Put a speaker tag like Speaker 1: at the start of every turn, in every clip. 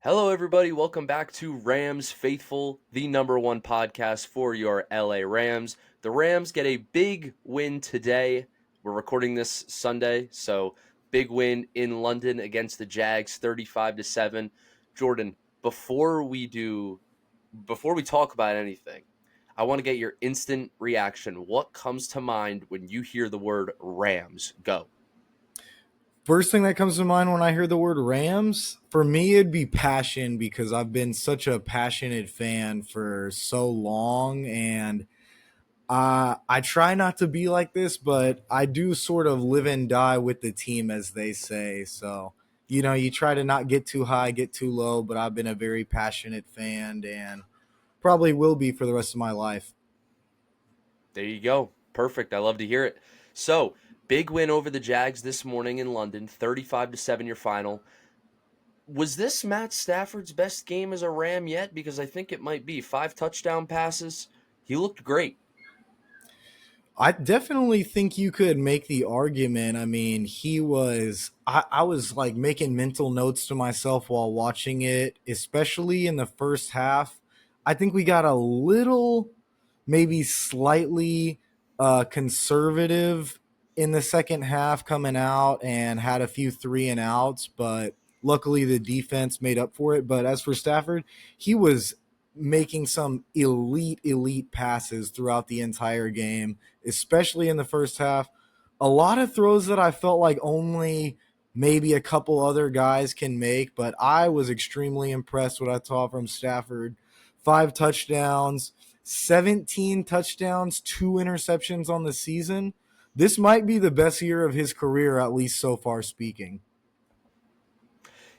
Speaker 1: Hello, everybody. Welcome back to Rams Faithful, the number one podcast for your LA Rams. The Rams get a big win today. We're recording this Sunday, so big win in London against the Jags, 35-7. Jordan, before we talk about anything, I want to get your instant reaction. What comes to mind when you hear the word Rams? Go.
Speaker 2: First thing that comes to mind when I hear the word Rams, for me, it'd be passion because I've been such a passionate fan for so long. And I try not to be like this, but I do sort of live and die with the team, as they say. So, you try to not get too high, get too low, but I've been a very passionate fan and probably will be for the rest of my life.
Speaker 1: There you go. Perfect. I love to hear it. So, big win over the Jags this morning in London, 35-7 your final. Was this Matt Stafford's best game as a Ram yet? Because I think it might be. 5 touchdown passes. He looked great.
Speaker 2: I definitely think you could make the argument. I mean, I was like making mental notes to myself while watching it, especially in the first half. I think we got a little, maybe slightly conservative in the second half coming out and had a few three and outs, but luckily the defense made up for it. But as for Stafford, he was making some elite passes throughout the entire game, especially in the first half. A lot of throws that I felt like only maybe a couple other guys can make, but I was extremely impressed what I saw from Stafford. 5 touchdowns, 17 touchdowns, 2 interceptions on the season. This might be the best year of his career, at least so far speaking.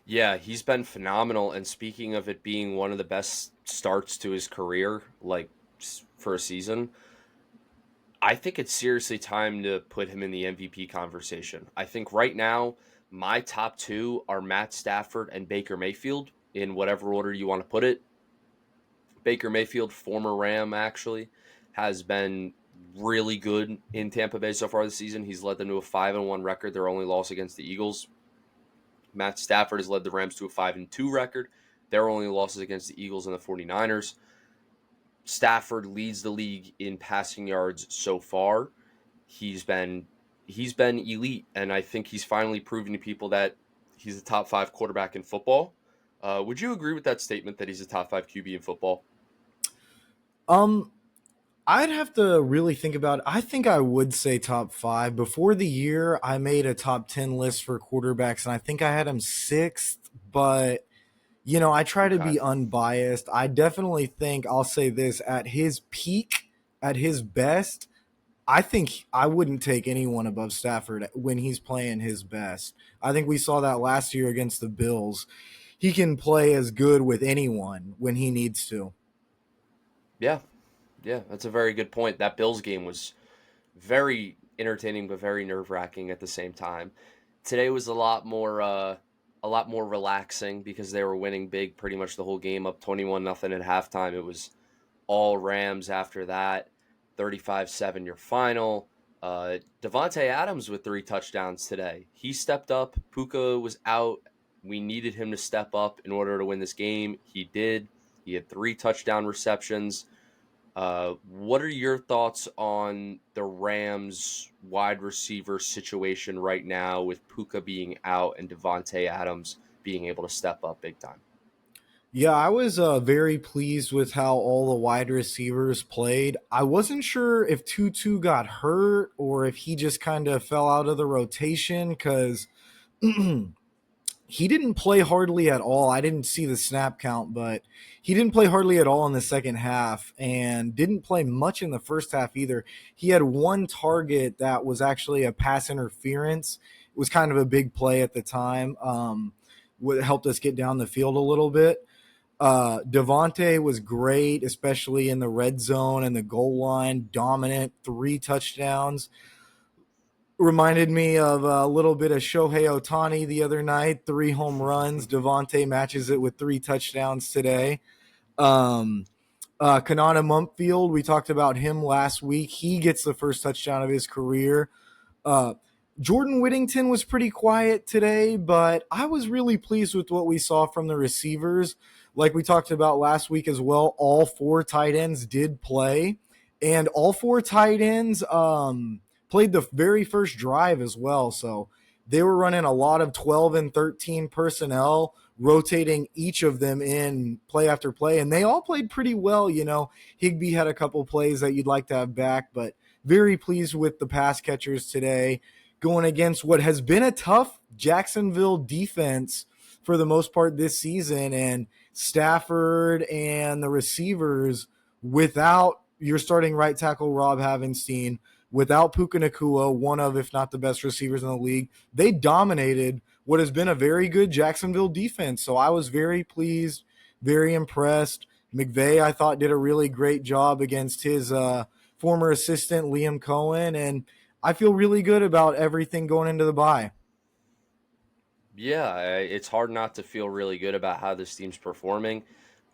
Speaker 1: Yeah, he's been phenomenal. And speaking of it being one of the best starts to his career, like for a season, I think it's seriously time to put him in the MVP conversation. I think right now, my top two are Matt Stafford and Baker Mayfield, in whatever order you want to put it. Baker Mayfield, former Ram, actually, has been really good in Tampa Bay so far this season. He's led them to a 5-1 record, their only loss against the Eagles. Matt Stafford has led the Rams to a 5-2 record, their only losses against the Eagles and the 49ers. Stafford leads the league in passing yards so far. He's been he's been elite, and I think he's finally proven to people that he's a top five quarterback in football. Would you agree with that statement that he's a top five QB in football?
Speaker 2: Um, I'd have to really think about it. I think I would say top five. Before the year, I made a top 10 list for quarterbacks, and I think I had him sixth, but I try to
Speaker 1: Okay.
Speaker 2: be unbiased. I definitely think I'll say this at his peak, at his best, I think I wouldn't take anyone above Stafford when he's playing his best. I think we saw that last year against the Bills. He can play as good with anyone when he needs to.
Speaker 1: Yeah, yeah, that's a very good point. That Bills game was very entertaining but very nerve-wracking at the same time. Today was a lot more relaxing because they were winning big pretty much the whole game, up 21-0 at halftime. It was all Rams after that. 35-7 your final. Devontae Adams with 3 touchdowns today. He stepped up. Puka was out. We needed him to step up in order to win this game. He did. He had 3 touchdown receptions. What are your thoughts on the Rams wide receiver situation right now with Puka being out and Devontae Adams being able to step up big time?
Speaker 2: Yeah, I was very pleased with how all the wide receivers played. I wasn't sure if Tutu got hurt or if he just kind of fell out of the rotation because he didn't play hardly at all. I didn't see the snap count, but he didn't play hardly at all in the second half and didn't play much in the first half either. He had one target that was actually a pass interference. It was kind of a big play at the time. What helped us get down the field a little bit. Devontae was great, especially in the red zone and the goal line, dominant, 3 touchdowns. Reminded me of a little bit of Shohei Ohtani the other night, 3 home runs. Devontae matches it with 3 touchdowns today. Um, Kanata Mumpfield, we talked about him last week. He gets the first touchdown of his career. Uh, Jordan Whittington was pretty quiet today, but I was really pleased with what we saw from the receivers. Like we talked about last week as well, all four tight ends did play, and all four tight ends played the very first drive as well. So they were running a lot of 12 and 13 personnel, rotating each of them in play after play, and they all played pretty well. Higbee had a couple plays that you'd like to have back, but very pleased with the pass catchers today going against what has been a tough Jacksonville defense for the most part this season. And Stafford and the receivers, without your starting right tackle, Rob Havenstein, without Puka Nacua, one of, if not the best receivers in the league, they dominated what has been a very good Jacksonville defense. So I was very pleased, very impressed. McVay, I thought, did a really great job against his former assistant, Liam Cohen, and I feel really good about everything going into the bye.
Speaker 1: Yeah, it's hard not to feel really good about how this team's performing.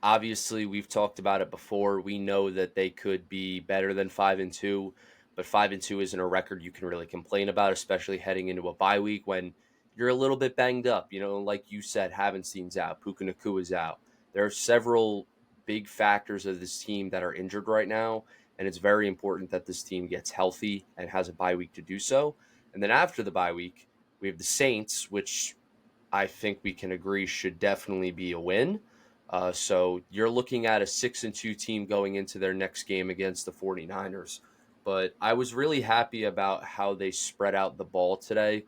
Speaker 1: Obviously, we've talked about it before. We know that they could be better than 5-2, but 5-2 isn't a record you can really complain about, especially heading into a bye week when you're a little bit banged up. Like you said, Havenstein's out, Puka Nakua's out. There are several big factors of this team that are injured right now, and it's very important that this team gets healthy and has a bye week to do so. And then after the bye week, we have the Saints, which I think we can agree should definitely be a win. So you're looking at a 6-2 team going into their next game against the 49ers. But I was really happy about how they spread out the ball today.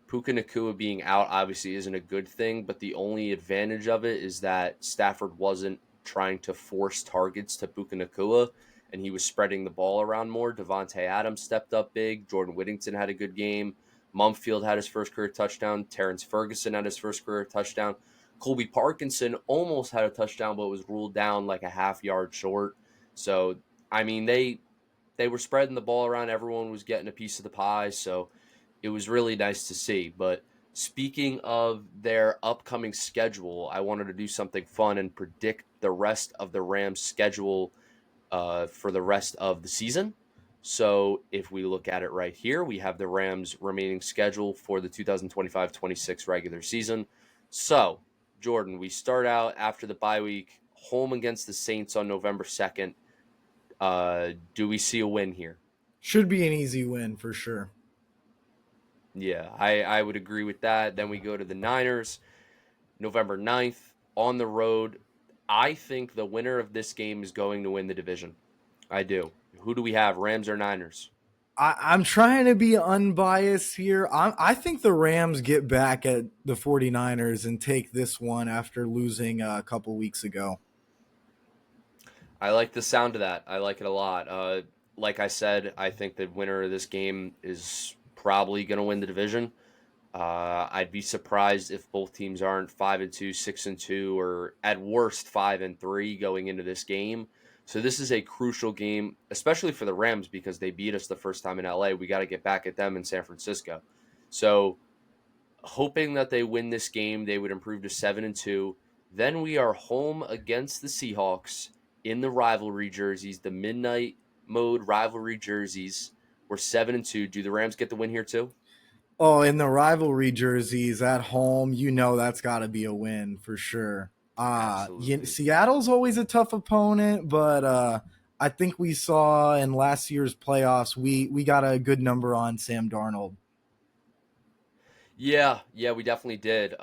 Speaker 1: Puka Nacua being out obviously isn't a good thing, but the only advantage of it is that Stafford wasn't trying to force targets to Puka Nacua, and he was spreading the ball around more. Devontae Adams stepped up big. Jordan Whittington had a good game. Mumfield had his first career touchdown. Terrence Ferguson had his first career touchdown. Colby Parkinson almost had a touchdown, but was ruled down like a half yard short. So, I mean, they were spreading the ball around. Everyone was getting a piece of the pie. So it was really nice to see. But speaking of their upcoming schedule, I wanted to do something fun and predict the rest of the Rams' schedule for the rest of the season. So if we look at it right here, we have the Rams' remaining schedule for the 2025-26 regular season. So, Jordan, we start out after the bye week, home against the Saints on November 2nd. Do we see a win here?
Speaker 2: Should be an easy win for sure.
Speaker 1: Yeah, I would agree with that. Then we go to the Niners, November 9th, on the road. I think the winner of this game is going to win the division. I do. Who do we have, Rams or Niners?
Speaker 2: I'm trying to be unbiased here. I think the Rams get back at the 49ers and take this one after losing a couple weeks ago.
Speaker 1: I like the sound of that. I like it a lot. Like I said, I think the winner of this game is probably going to win the division. I'd be surprised if both teams aren't 5-2, 6-2, or at worst 5-3 going into this game. So this is a crucial game, especially for the Rams because they beat us the first time in LA. We got to get back at them in San Francisco. So hoping that they win this game, they would improve to 7-2. Then we are home against the Seahawks in the rivalry jerseys, the midnight mode rivalry jerseys. We're 7-2. Do the Rams get the win here too?
Speaker 2: Oh, in the rivalry jerseys at home, that's got to be a win for sure.
Speaker 1: Absolutely.
Speaker 2: Seattle's always a tough opponent, but I think we saw in last year's playoffs we got a good number on Sam Darnold.
Speaker 1: Yeah, we definitely did.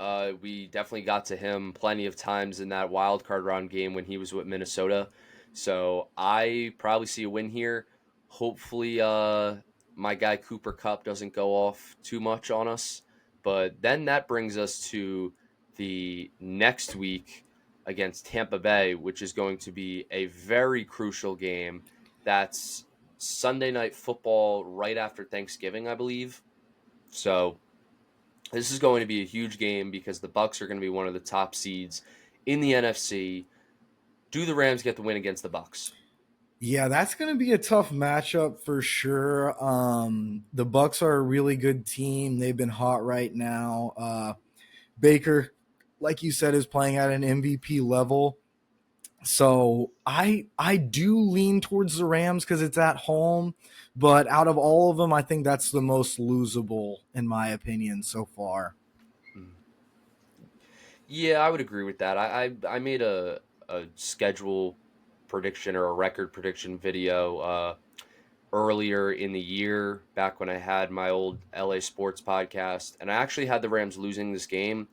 Speaker 1: We definitely got to him plenty of times in that wild card round game when he was with Minnesota. So I probably see a win here. Hopefully, my guy Cooper Cup doesn't go off too much on us. But then that brings us to the next week against Tampa Bay, which is going to be a very crucial game. That's Sunday night football right after Thanksgiving, I believe. So this is going to be a huge game because the Bucks are going to be one of the top seeds in the NFC. Do the Rams get the win against the Bucks?
Speaker 2: Yeah, that's going to be a tough matchup for sure. The Bucks are a really good team. They've been hot right now. Baker, like you said, is playing at an MVP level. So I do lean towards the Rams because it's at home, but out of all of them, I think that's the most losable in my opinion so far.
Speaker 1: Mm. Yeah, I would agree with that. I made a schedule prediction or a record prediction video earlier in the year, back when I had my old LA sports podcast, and I actually had the Rams losing this game.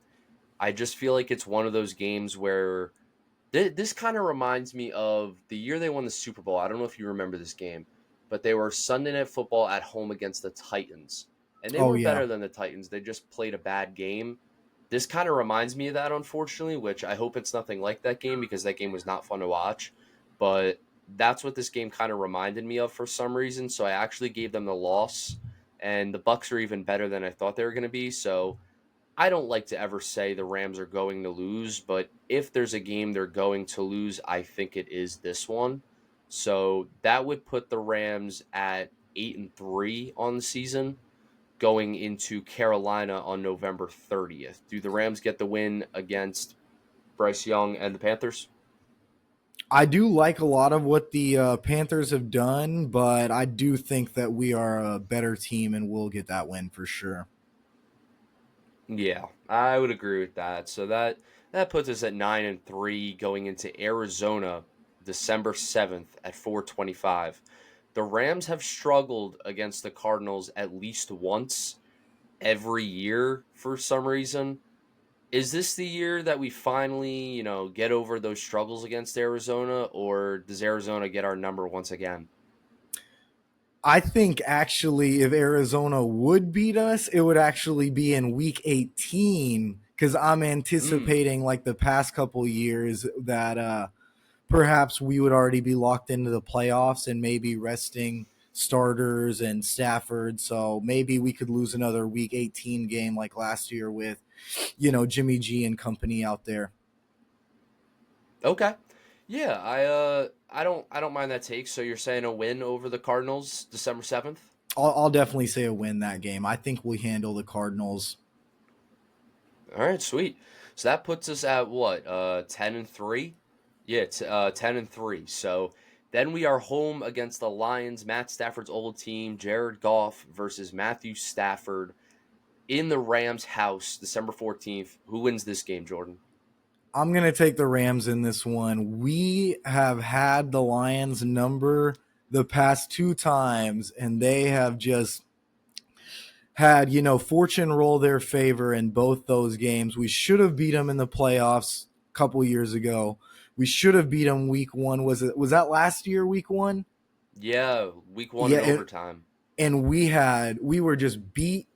Speaker 1: I just feel like it's one of those games where this kind of reminds me of the year they won the Super Bowl. I don't know if you remember this game, but they were Sunday Night Football at home against the Titans. And they
Speaker 2: Oh
Speaker 1: weren't
Speaker 2: yeah.
Speaker 1: better than the Titans. They just played a bad game. This kind of reminds me of that, unfortunately, which I hope it's nothing like that game because that game was not fun to watch. But that's what this game kind of reminded me of for some reason. So I actually gave them the loss. And the Bucks are even better than I thought they were going to be. So I don't like to ever say the Rams are going to lose, but if there's a game they're going to lose, I think it is this one. So that would put the Rams at 8-3 on the season, going into Carolina on November 30th. Do the Rams get the win against Bryce Young and the Panthers?
Speaker 2: I do like a lot of what the Panthers have done, but I do think that we are a better team and we'll get that win for sure.
Speaker 1: Yeah, I would agree with that. So that puts us at 9-3 going into Arizona December 7th at 4:25. The Rams have struggled against the Cardinals at least once every year for some reason. Is this the year that we finally, get over those struggles against Arizona, or does Arizona get our number once again?
Speaker 2: I think actually, if Arizona would beat us, it would actually be in week 18 because I'm
Speaker 1: Mm.
Speaker 2: anticipating, like the past couple years, that perhaps we would already be locked into the playoffs and maybe resting starters and Stafford. So maybe we could lose another week 18 game like last year with, Jimmy G and company out there.
Speaker 1: Okay. Yeah, I don't mind that take. So you're saying a win over the Cardinals December 7th?
Speaker 2: I'll definitely say a win that game. I think we handle the Cardinals.
Speaker 1: All right, sweet. So that puts us at what? 10-3? Yeah, 10-3. So then we are home against the Lions, Matt Stafford's old team, Jared Goff versus Matthew Stafford in the Rams house, December 14th. Who wins this game, Jordan?
Speaker 2: I'm going to take the Rams in this one. We have had the Lions number the past two times, and they have just had, fortune roll their favor in both those games. We should have beat them in the playoffs a couple years ago. We should have beat them week one. Was that last year, week one?
Speaker 1: Yeah, week one
Speaker 2: Yeah,
Speaker 1: in overtime.
Speaker 2: and we were just beat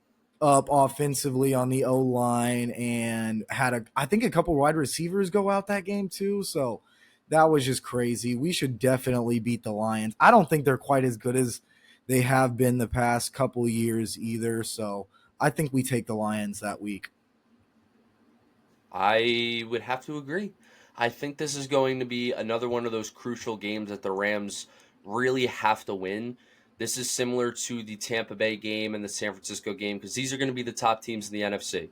Speaker 2: up offensively on the O line and had I think a couple wide receivers go out that game too. So that was just crazy. We should definitely beat the Lions. I don't think they're quite as good as they have been the past couple years either. So I think we take the Lions that week.
Speaker 1: I would have to agree. I think this is going to be another one of those crucial games that the Rams really have to win. This is similar to the Tampa Bay game and the San Francisco game because these are going to be the top teams in the NFC.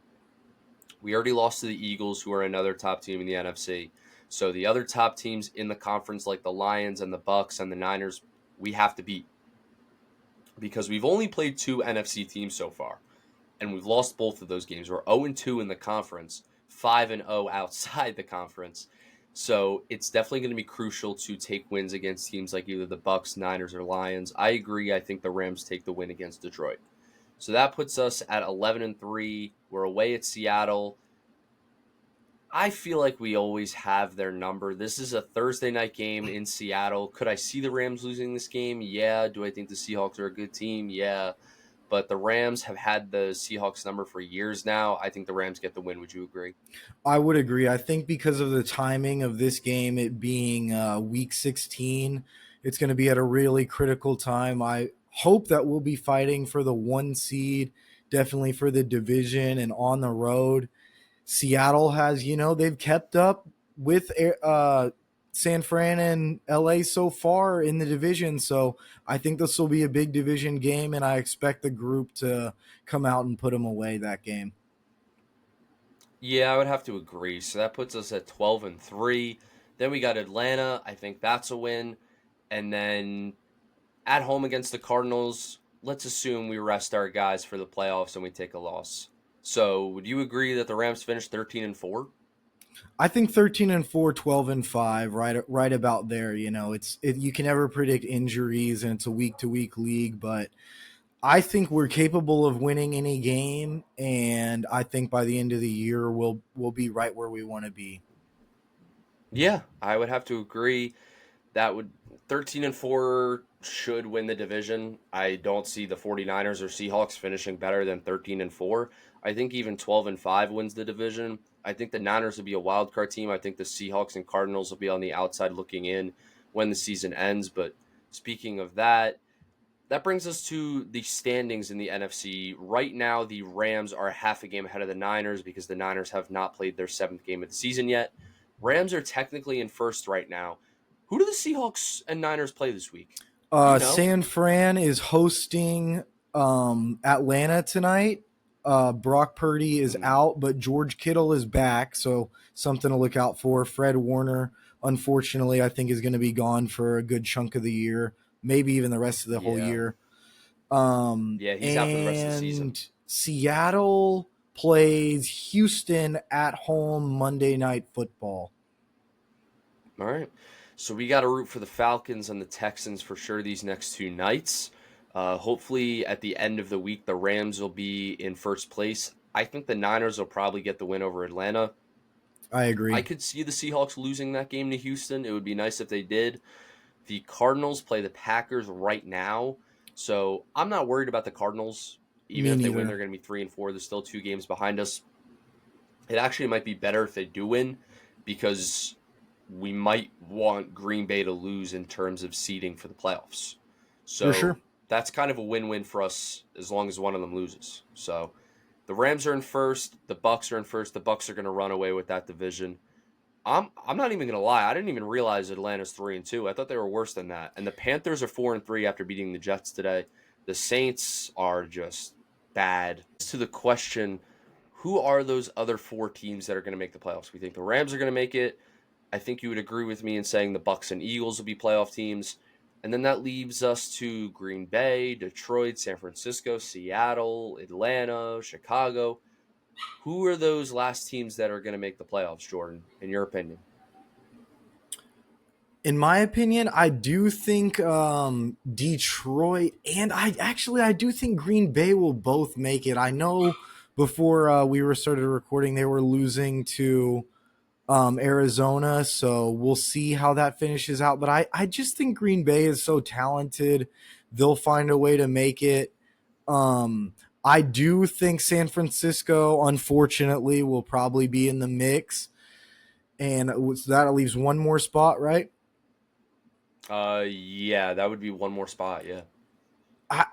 Speaker 1: We already lost to the Eagles, who are another top team in the NFC. So the other top teams in the conference, like the Lions and the Bucks and the Niners, we have to beat because we've only played two NFC teams so far, and we've lost both of those games. We're 0-2 in the conference, 5-0 outside the conference. So it's definitely going to be crucial to take wins against teams like either the Bucks, Niners, or Lions. I agree. I think the Rams take the win against Detroit. So that puts us at 11-3. We're away at Seattle. I feel like we always have their number. This is a Thursday night game in Seattle. Could I see the Rams losing this game? Yeah. Do I think the Seahawks are a good team? Yeah. But the Rams have had the Seahawks number for years now. I think the Rams get the win. Would you agree?
Speaker 2: I would agree. I think because of the timing of this game, it being week 16, it's going to be at a really critical time. I hope that we'll be fighting for the one seed, definitely for the division and on the road. Seattle has, they've kept up with San Fran and LA so far in the division. So I think this will be a big division game, and I expect the group to come out and put them away that game.
Speaker 1: Yeah, I would have to agree. So that puts us at 12-3. Then we got Atlanta. I think that's a win. And then at home against the Cardinals, let's assume we rest our guys for the playoffs and we take a loss. So, would you agree that the Rams finished 13-4?
Speaker 2: I think 13-4, 12-5, right about there. You can never predict injuries, and it's a week to week league, but I think we're capable of winning any game, and I think by the end of the year we'll be right where we want to be.
Speaker 1: Yeah, I would have to agree. That would 13-4 should win the division. I don't see the 49ers or Seahawks finishing better than 13-4. I think even 12-5 wins the division. I think the Niners will be a wild card team. I think the Seahawks and Cardinals will be on the outside looking in when the season ends. But speaking of that, that brings us to the standings in the NFC. Right now, the Rams are half a game ahead of the Niners because the Niners have not played their seventh game of the season yet. Rams are technically in first right now. Who do the Seahawks and Niners play this week? Do you know?
Speaker 2: San Fran is hosting Atlanta tonight. Brock Purdy is
Speaker 1: Mm,
Speaker 2: out, but George Kittle is back, so something to look out for. Fred Warner, unfortunately, I think is going to be gone for a good chunk of the year, maybe even the rest of the whole
Speaker 1: yeah.
Speaker 2: year.
Speaker 1: Yeah, he's out for the rest of the season.
Speaker 2: And Seattle plays Houston at home Monday Night Football.
Speaker 1: All right. So we got to root for the Falcons and the Texans for sure these next two nights. Hopefully, at the end of the week, the Rams will be in first place. I think the Niners will probably get the win over Atlanta.
Speaker 2: I
Speaker 1: I
Speaker 2: agree.
Speaker 1: could see the Seahawks losing that game to Houston. It would be nice if they did. The Cardinals play the Packers right now. So I'm not worried about the Cardinals. Even
Speaker 2: Me
Speaker 1: if they win,
Speaker 2: neither.
Speaker 1: they're going to be 3-4. There's still two games behind us. It actually might be better if they do win because we might want Green Bay to lose in terms of seeding for the playoffs.
Speaker 2: For
Speaker 1: So
Speaker 2: sure.
Speaker 1: that's kind of a win-win for us as long as one of them loses. So the Rams are in first, the Bucks are in first. The Bucks are going to run away with that division. I'm not even going to lie. I didn't even realize Atlanta's 3-2. I thought they were worse than that. And the Panthers are 4-3 after beating the Jets today. The Saints are just bad. To the question, who are those other four teams that are going to make the playoffs? We think the Rams are going to make it. I think you would agree with me in saying the Bucks and Eagles will be playoff teams. And then that leaves us to Green Bay, Detroit, San Francisco, Seattle, Atlanta, Chicago. Who are those last teams that are going to make the playoffs, Jordan, in your opinion?
Speaker 2: In my opinion, I do think Detroit and I do think Green Bay will both make it. I know before we were started recording, they were losing to Arizona, so we'll see how that finishes out. But I just think Green Bay is so talented; they'll find a way to make it. Um, I do think San Francisco, unfortunately, will probably be in the mix, and that leaves one more spot, right?
Speaker 1: Yeah, that would be one more spot. Yeah.
Speaker 2: I,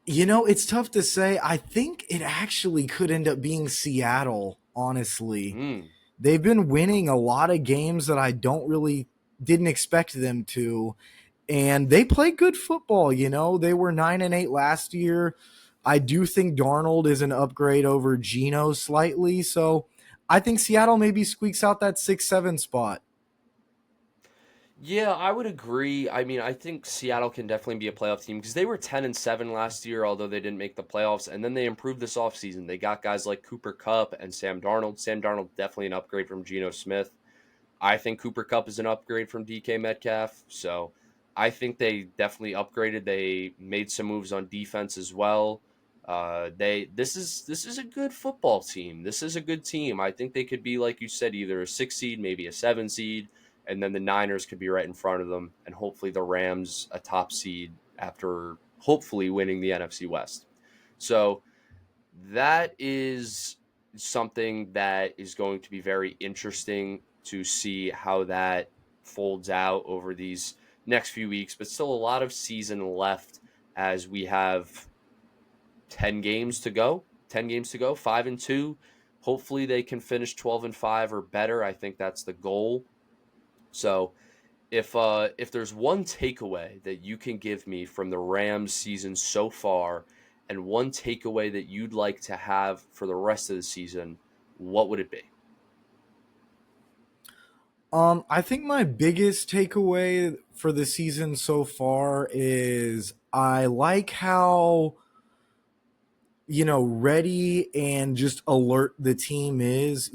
Speaker 2: it's tough to say. I think it actually could end up being Seattle, honestly.
Speaker 1: Hmm.
Speaker 2: They've been winning a lot of games that I don't really didn't expect them to. And they play good football, They were 9-8 last year. I do think Darnold is an upgrade over Geno slightly. So I think Seattle maybe squeaks out that 6-7 spot.
Speaker 1: Yeah, I would agree. I mean, I think Seattle can definitely be a playoff team because they were 10-7 last year, although they didn't make the playoffs. And then they improved this offseason. They got guys like Cooper Kupp and Sam Darnold. Sam Darnold definitely an upgrade from Geno Smith. I think Cooper Kupp is an upgrade from DK Metcalf. So I think they definitely upgraded. They made some moves on defense as well. This is a good football team. This is a good team. I think they could be, like you said, either a 6 seed, maybe a 7 seed, and then the Niners could be right in front of them, and hopefully the Rams a top seed after hopefully winning the NFC West. So that is something that is going to be very interesting to see how that folds out over these next few weeks, but still a lot of season left as we have 10 games to go. 10 games to go, 5-2. Hopefully they can finish 12-5 or better. I think that's the goal. So if there's one takeaway that you can give me from the Rams season so far, and one takeaway that you'd like to have for the rest of the season, what would it be?
Speaker 2: I think my biggest takeaway for the season so far is I like how ready and just alert the team is.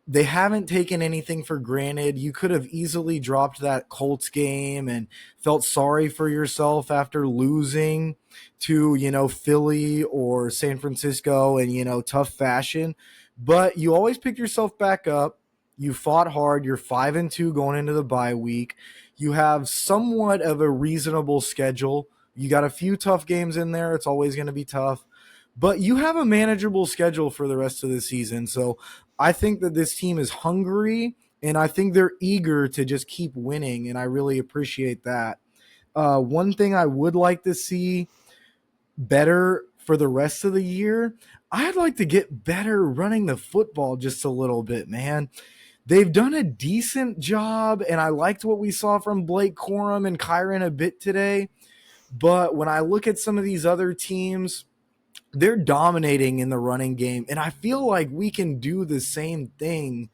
Speaker 2: They haven't taken anything for granted. You could have easily dropped that Colts game and felt sorry for yourself after losing to, Philly or San Francisco in, tough fashion. But you always pick yourself back up. You fought hard. You're 5-2 going into the bye week. You have somewhat of a reasonable schedule. You got a few tough games in there. It's always going to be tough, but you have a manageable schedule for the rest of the season. So I think that this team is hungry and I think they're eager to just keep winning. And I really appreciate that. One thing I would like to see better for the rest of the year, I'd like to get better running the football just a little bit, man. They've done a decent job, and I liked what we saw from Blake Corum and Kyron a bit today. But when I look at some of these other teams, they're dominating in the running game, and I feel like we can do the same thing.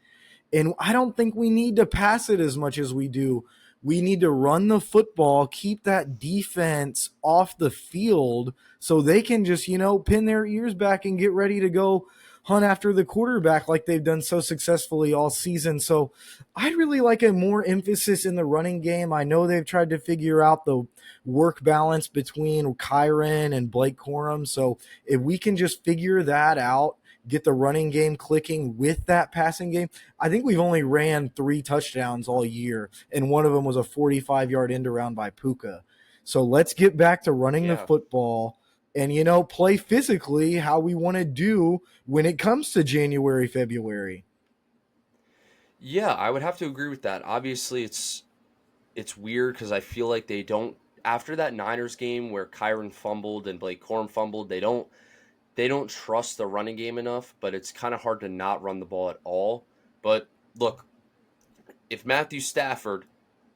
Speaker 2: And I don't think we need to pass it as much as we do. We need to run the football, keep that defense off the field so they can just, pin their ears back and get ready to go hunt after the quarterback like they've done so successfully all season. So I'd really like a more emphasis in the running game. I know they've tried to figure out the work balance between Kyron and Blake Corum. So if we can just figure that out, get the running game clicking with that passing game. I think we've only ran 3 touchdowns all year, and one of them was a 45-yard end around by Puka. So let's get back to running the
Speaker 1: Yeah.
Speaker 2: football and, play physically how we want to do when it comes to January, February.
Speaker 1: Yeah, I would have to agree with that. Obviously, it's weird because I feel like they don't, after that Niners game where Kyron fumbled and Blake Corum fumbled, they don't trust the running game enough, but it's kind of hard to not run the ball at all. But look, if Matthew Stafford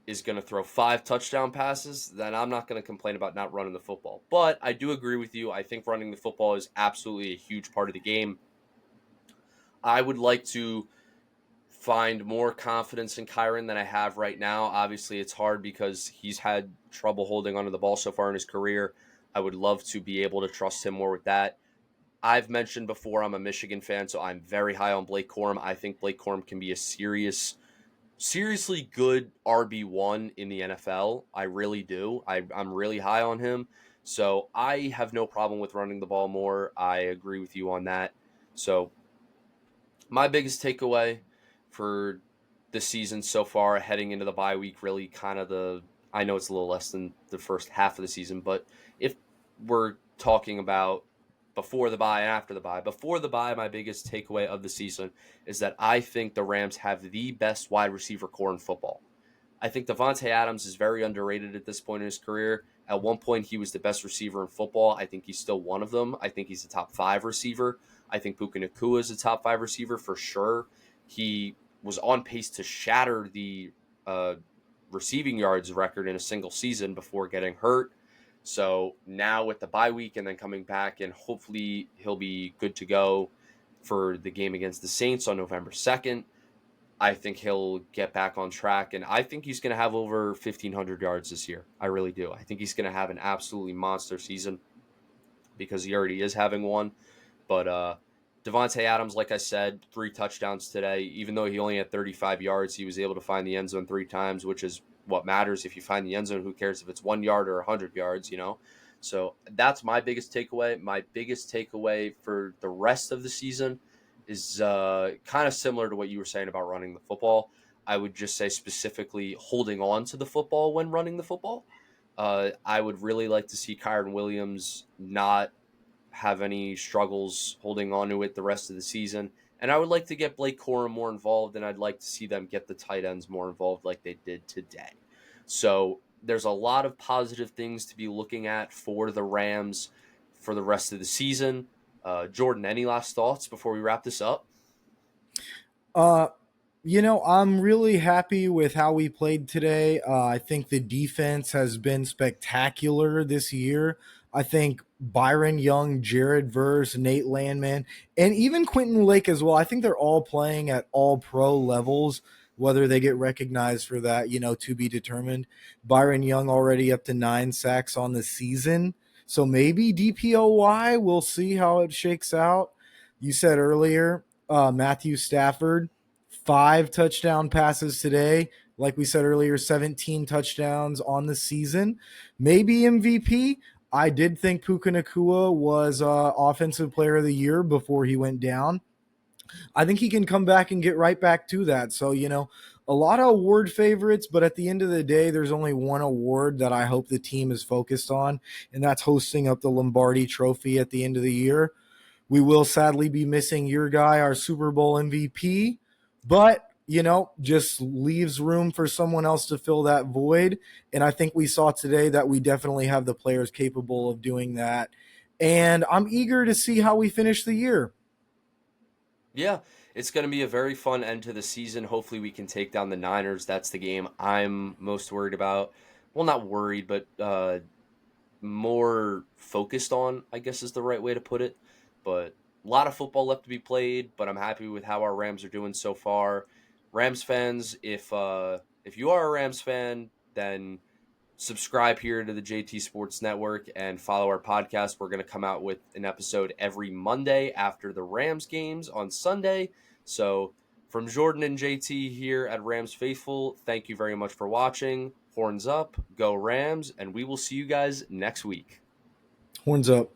Speaker 1: is going to throw 5 touchdown passes, then I'm not going to complain about not running the football. But I do agree with you. I think running the football is absolutely a huge part of the game. I would like to find more confidence in Kyron than I have right now. Obviously, it's hard because he's had trouble holding onto the ball so far in his career. I would love to be able to trust him more with that. I've mentioned before I'm a Michigan fan, so I'm very high on Blake Corum. I think Blake Corum can be a seriously good RB1 in the NFL. I really do. I'm really high on him. So I have no problem with running the ball more. I agree with you on that. So my biggest takeaway for the season so far, heading into the bye week, really kind of I know it's a little less than the first half of the season, but if we're talking about before the bye and after before the bye, my biggest takeaway of the season is that I think the Rams have the best wide receiver core in football. I think Devontae Adams is very underrated at this point in his career. At one point, he was the best receiver in football. I think he's still one of them. I think he's a top 5 receiver. I think Puka Nacua is a top 5 receiver for sure. He was on pace to shatter the receiving yards record in a single season before getting hurt. So now with the bye week and then coming back, and hopefully he'll be good to go for the game against the Saints on November 2nd. I think he'll get back on track, and I think he's going to have over 1,500 yards this year. I really do. I think he's going to have an absolutely monster season because he already is having one. But Devontae Adams, like I said, 3 touchdowns today. Even though he only had 35 yards, he was able to find the end zone 3 times, which is what matters. If you find the end zone, who cares if it's 1 yard or 100 yards, So that's my biggest takeaway. My biggest takeaway for the rest of the season is kind of similar to what you were saying about running the football. I would just say specifically holding on to the football when running the football. I would really like to see Kyron Williams not have any struggles holding on to it the rest of the season. And I would like to get Blake Corum more involved, and I'd like to see them get the tight ends more involved like they did today. So there's a lot of positive things to be looking at for the Rams for the rest of the season. Jordan, any last thoughts before we wrap this up?
Speaker 2: Uh, I'm really happy with how we played today. I think the defense has been spectacular this year. I think Byron Young, Jared Verse, Nate Landman, and even Quentin Lake as well. I think they're all playing at all pro levels. Whether they get recognized for that, to be determined. Byron Young already up to 9 sacks on the season. So maybe DPOY. We'll see how it shakes out. You said earlier, Matthew Stafford, 5 touchdown passes today. Like we said earlier, 17 touchdowns on the season. Maybe MVP. I did think Puka Nacua was Offensive Player of the Year before he went down. I think he can come back and get right back to that. So, a lot of award favorites, but at the end of the day, there's only one award that I hope the team is focused on, and that's hosting up the Lombardi Trophy at the end of the year. We will sadly be missing your guy, our Super Bowl MVP, but just leaves room for someone else to fill that void. And I think we saw today that we definitely have the players capable of doing that. And I'm eager to see how we finish the year.
Speaker 1: Yeah, it's going to be a very fun end to the season. Hopefully, we can take down the Niners. That's the game I'm most worried about. Well, not worried, but more focused on, I guess is the right way to put it. But a lot of football left to be played, but I'm happy with how our Rams are doing so far. Rams fans, if you are a Rams fan, then subscribe here to the JT Sports Network and follow our podcast. We're going to come out with an episode every Monday after the Rams games on Sunday. So from Jordan and JT here at Rams Faithful, thank you very much for watching. Horns up, go Rams, and we will see you guys next week.
Speaker 2: Horns up.